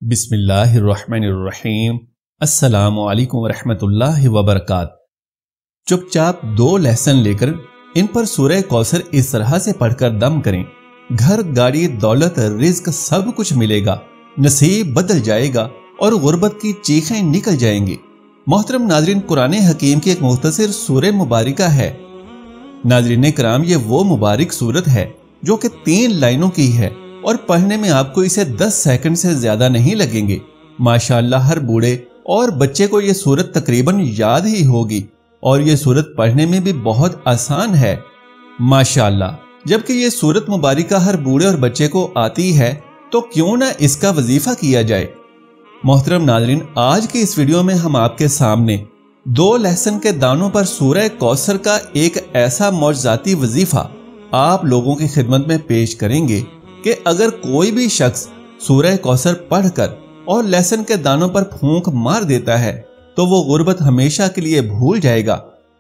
बिस्मिल्लाहिर्रहमानिर्रहीम। अस्सलामु अलैकुम वरहमतुल्लाहि वबरकात। चुपचाप 2 लहसुन लेकर इन पर सूरह कौसर इस तरह से पढ़कर दम करें। घर, गाड़ी, दौलत, रिज्क सब कुछ मिलेगा, नसीब बदल जाएगा और गुर्बत की चीखें निकल जाएंगी। मोहतरम नाजरीन, कुरान हकीम की एक मुख्तसर सूरह मुबारिका है। नाजरीन कराम, ये वो मुबारक सूरत है जो कि 3 लाइनों की है और पढ़ने में आपको इसे 10 सेकंड से ज्यादा नहीं लगेंगे। माशाअल्लाह, हर बूढ़े और बच्चे को ये सूरत तकरीबन याद ही होगी और ये सूरत पढ़ने में भी बहुत आसान है माशाअल्लाह। जबकि ये सूरत मुबारिका हर बूढ़े और बच्चे को आती है तो क्यों ना इसका वजीफा किया जाए। मोहतरम नाज़रीन, आज की इस वीडियो में हम आपके सामने 2 लहसुन के दानों पर सूरह कौसर का एक ऐसा मौजज़ाती वजीफा आप लोगों की खिदमत में पेश करेंगे कि अगर कोई भी शख्स सूरह कौसर पढ़कर और लहसुन के दानों पर फूंक मार देता है तो वो गुर्बत हमेशा के लिए भूल जाएगा,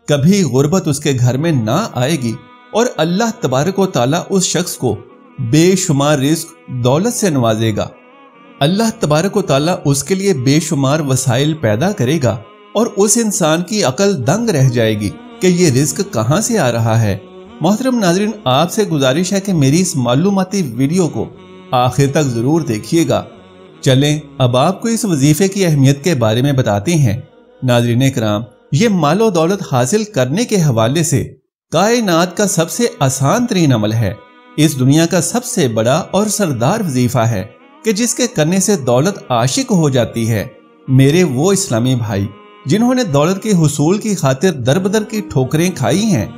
कभी गुर्बत उसके घर में ना आएगी और अल्लाह तबारक व तआला उस शख्स को बेशुमार रिज़्क दौलत से नवाजेगा। अल्लाह तबारक व तआला उसके लिए बेशुमार वसाइल पैदा करेगा और उस इंसान की अकल दंग रह जाएगी कि ये रिज़्क कहाँ से आ रहा है। मोहतरम नाज़रीन, आपसे गुजारिश है कि मेरी इस मालूमाती वीडियो को आखिर तक जरूर देखिएगा। चलें अब आपको इस वजीफे की अहमियत के बारे में बताते हैं। नाज़रीन कराम, ये मालो दौलत हासिल करने के हवाले से कायनात का सबसे आसान तरीन अमल है। इस दुनिया का सबसे बड़ा और सरदार वजीफा है कि जिसके करने से दौलत आशिक हो जाती है। मेरे वो इस्लामी भाई जिन्होंने दौलत के हुसूल की खातिर दर-बदर की ठोकरें खाई हैं,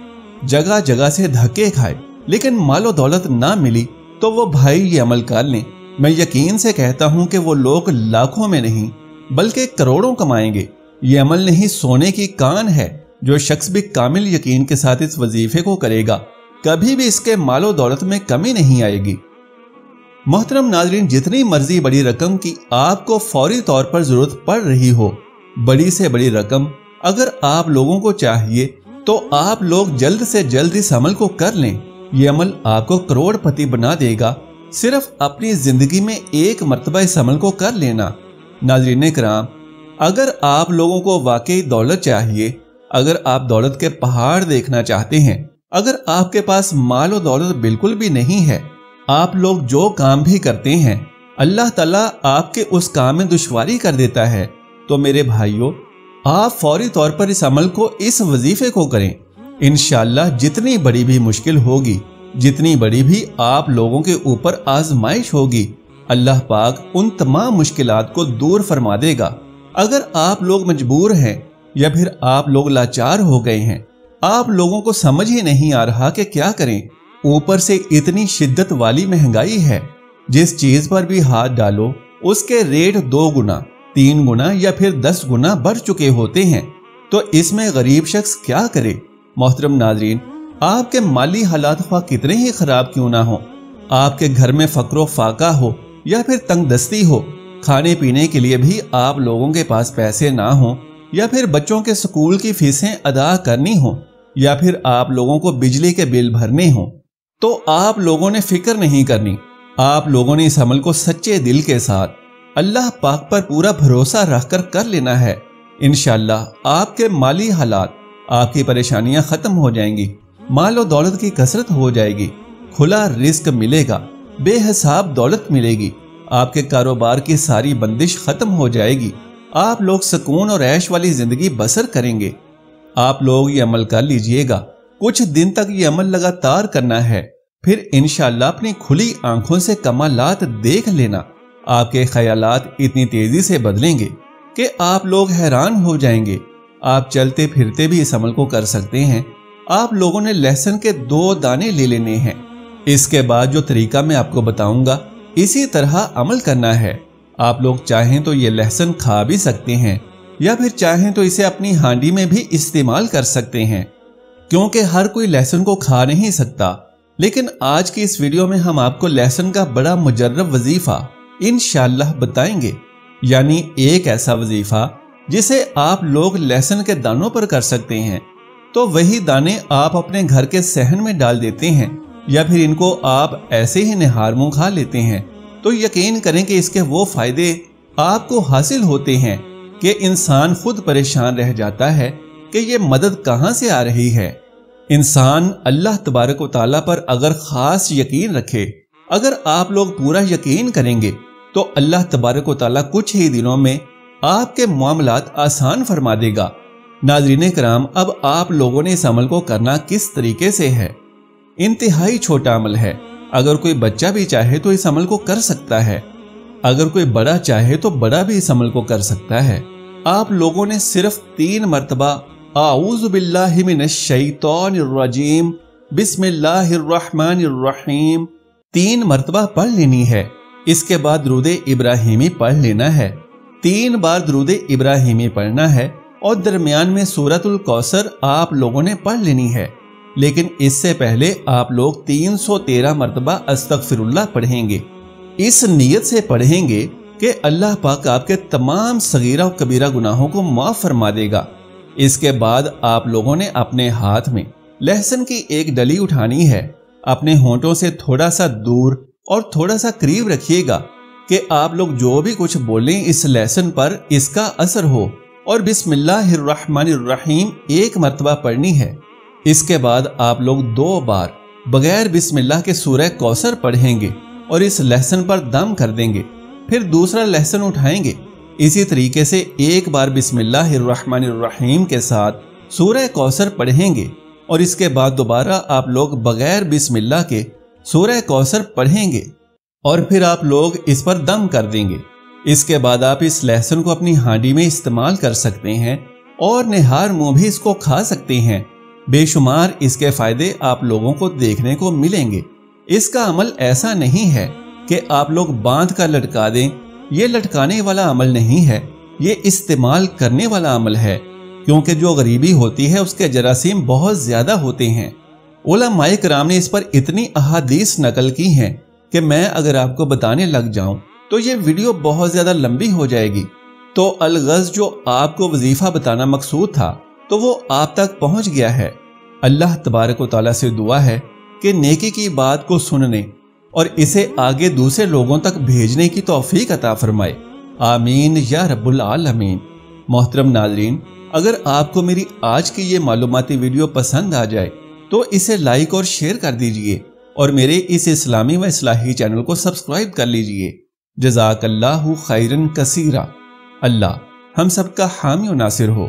जगह जगह से धक्के खाए, लेकिन मालो दौलत ना मिली, तो वो भाई ये अमल कर लें। मैं यकीन से कहता हूँ कि वो लोग लाखों में नहीं बल्कि करोड़ों कमाएंगे। ये अमल नहीं सोने की कान है। जो शख्स भी कामिल यकीन के साथ इस वजीफे को करेगा, कभी भी इसके मालो दौलत में कमी नहीं आएगी। मोहतरम नाजरीन, जितनी मर्जी बड़ी रकम की आपको फौरी तौर पर जरूरत पड़ रही हो, बड़ी से बड़ी रकम अगर आप लोगों को चाहिए तो आप लोग जल्द से जल्द इस अमल को कर लें। यह अमल आपको करोड़पति बना देगा। सिर्फ अपनी जिंदगी में एक मर्तबा इस अमल को कर लेना। नाज़रीन कराम, अगर आप लोगों को वाकई दौलत चाहिए, अगर आप दौलत के पहाड़ देखना चाहते हैं, अगर आपके पास माल और दौलत बिल्कुल भी नहीं है, आप लोग जो काम भी करते हैं अल्लाह ताला आपके उस काम में दुश्वारी कर देता है, तो मेरे भाइयों, आप फौरी तौर पर इस अमल को, इस वजीफे को करें। इंशाअल्लाह जितनी बड़ी भी मुश्किल होगी, जितनी बड़ी भी आप लोगों के ऊपर आजमाइश होगी, अल्लाह पाक उन तमाम मुश्किलात को दूर फरमा देगा। अगर आप लोग मजबूर हैं या फिर आप लोग लाचार हो गए हैं, आप लोगों को समझ ही नहीं आ रहा कि क्या करें, ऊपर से इतनी शिद्दत वाली महंगाई है, जिस चीज पर भी हाथ डालो उसके रेट 2 गुना, 3 गुना या फिर 10 गुना बढ़ चुके होते हैं, तो इसमें गरीब शख्स क्या करे। मोहतरम नाजरीन, आपके माली हालात ख्वाह कितने ही खराब क्यों ना हो, आपके घर में फक्रो फाका हो या फिर तंगदस्ती हो, खाने पीने के लिए भी आप लोगों के पास पैसे ना हो, या फिर बच्चों के स्कूल की फीसें अदा करनी हो, या फिर आप लोगों को बिजली के बिल भरने हो, तो आप लोगों ने फिक्र नहीं करनी। आप लोगों ने इस अमल को सच्चे दिल के साथ अल्लाह पाक पर पूरा भरोसा रखकर कर लेना है। इंशाअल्लाह आपके माली हालात, आपकी परेशानियां खत्म हो जाएंगी, माल और दौलत की कसरत हो जाएगी, खुला रिस्क मिलेगा, बेहिसाब दौलत मिलेगी, आपके कारोबार की सारी बंदिश खत्म हो जाएगी, आप लोग सुकून और ऐश वाली जिंदगी बसर करेंगे। आप लोग ये अमल कर लीजिएगा। कुछ दिन तक ये अमल लगातार करना है, फिर इंशाअल्लाह अपनी खुली आंखों से कमालात देख लेना। आपके ख्यालात इतनी तेजी से बदलेंगे कि आप लोग हैरान हो जाएंगे। आप चलते फिरते भी इस अमल को कर सकते हैं। आप लोगों ने लहसुन के 2 दाने ले लेने हैं। इसके बाद जो तरीका मैं आपको बताऊंगा, इसी तरह अमल करना है। आप लोग चाहें तो ये लहसुन खा भी सकते हैं या फिर चाहें तो इसे अपनी हांडी में भी इस्तेमाल कर सकते हैं, क्योंकि हर कोई लहसुन को खा नहीं सकता। लेकिन आज की इस वीडियो में हम आपको लहसुन का बड़ा मुजर्रब वजीफा इंशाअल्लाह बताएंगे, यानी एक ऐसा वजीफा जिसे आप लोग लहसुन के दानों पर कर सकते हैं। तो वही दाने आप अपने घर के सहन में डाल देते हैं या फिर इनको आप ऐसे ही निहार मुंह खा लेते हैं, तो यकीन करें कि इसके वो फायदे آپ کو حاصل ہوتے ہیں کہ انسان خود پریشان رہ جاتا ہے کہ یہ مدد کہاں سے آ رہی ہے۔ انسان اللہ تبارک و تعالیٰ پر اگر خاص یقین رکھے، اگر آپ لوگ پورا یقین کریں گے تو اللہ تبارک و تعالیٰ کچھ ہی دنوں میں آپ کے معاملات آسان فرما دے گا۔ ناظرین کرام، اب آپ لوگوں نے اس عمل کو کرنا کس طریقے سے ہے؟ انتہائی چھوٹا عمل ہے۔ اگر کوئی بچہ بھی چاہے تو اس عمل کو کر سکتا ہے، اگر کوئی بڑا چاہے تو بڑا بھی اس عمل کو کر سکتا ہے۔ آپ لوگوں نے صرف 3 مرتبہ اعوذ باللہ من الشیطان الرجیم بسم اللہ الرحمن الرحیم 3 مرتبہ پڑھ لینی ہے۔ اس کے بعد درود ابراہیمی پڑھ لینا ہے۔ 3 بار درود ابراہیمی پڑھنا ہے اور درمیان میں سورۃ الکوثر آپ لوگوں نے پڑھ لینی ہے۔ لیکن اس سے پہلے آپ لوگ 313 مرتبہ استغفر اللہ پڑھیں گے۔ اس نیت سے پڑھیں گے کہ اللہ پاک آپ کے تمام صغیرہ و کبیرہ گناہوں کو معاف فرما دے گا۔ اس کے بعد آپ لوگوں نے اپنے ہاتھ میں لہسن کی ایک ڈلی اٹھانی ہے، اپنے ہونٹوں سے تھوڑا سا دور اور تھوڑا سا قریب رکھیے گا کہ آپ لوگ جو بھی کچھ بولیں اس لہسن پر اس کا اثر ہو، اور بسم اللہ الرحمن الرحیم 1 مرتبہ پڑھنی ہے۔ اس کے بعد آپ لوگ 2 بار بغیر بسم اللہ کے سورہ کوثر پڑھیں گے اور اس لہسن پر دم کر دیں گے، پھر دوسرا لہسن اٹھائیں گے، اسی طریقے سے 1 بار بسم اللہ الرحمن الرحیم کے ساتھ سورہ کوثر پڑھیں گے، اور اس کے بعد دوبارہ آپ لوگ بغیر بسم اللہ کے سورہ کوثر پڑھیں گے اور پھر آپ لوگ اس پر دم کر دیں گے۔ اس کے بعد آپ اس لہسن کو اپنی ہانڈی میں استعمال کر سکتے ہیں اور نہار منہ بھی اس کو کھا سکتے ہیں۔ بے شمار اس کے فائدے آپ لوگوں کو دیکھنے کو ملیں گے۔ اس کا عمل ایسا نہیں ہے کہ آپ لوگ باندھ کر لٹکا دیں، یہ لٹکانے والا عمل نہیں ہے، یہ استعمال کرنے والا عمل ہے، کیونکہ جو غریبی ہوتی ہے اس کے جراثیم بہت زیادہ ہوتے ہیں۔ علماء کرام نے اس پر اتنی احادیث نقل کی ہیں کہ میں اگر آپ کو بتانے لگ جاؤں تو یہ ویڈیو بہت زیادہ لمبی ہو جائے گی۔ تو الغرض جو آپ کو وظیفہ بتانا مقصود تھا تو وہ آپ تک پہنچ گیا ہے۔ اللہ تبارک و تعالیٰ سے دعا ہے کہ نیکی کی بات کو سننے اور اسے آگے دوسرے لوگوں تک بھیجنے کی توفیق عطا فرمائے، آمین یا رب العالمین۔ محترم ناظرین، اگر آپ کو میری آج کی یہ معلوماتی ویڈیو پسند آ جائے تو اسے لائک اور شیئر کر دیجئے اور میرے اس اسلامی و اصلاحی چینل کو سبسکرائب کر لیجئے۔ جزاک اللہ خیرن کثیرا۔ اللہ ہم سب کا حامی و ناصر ہو۔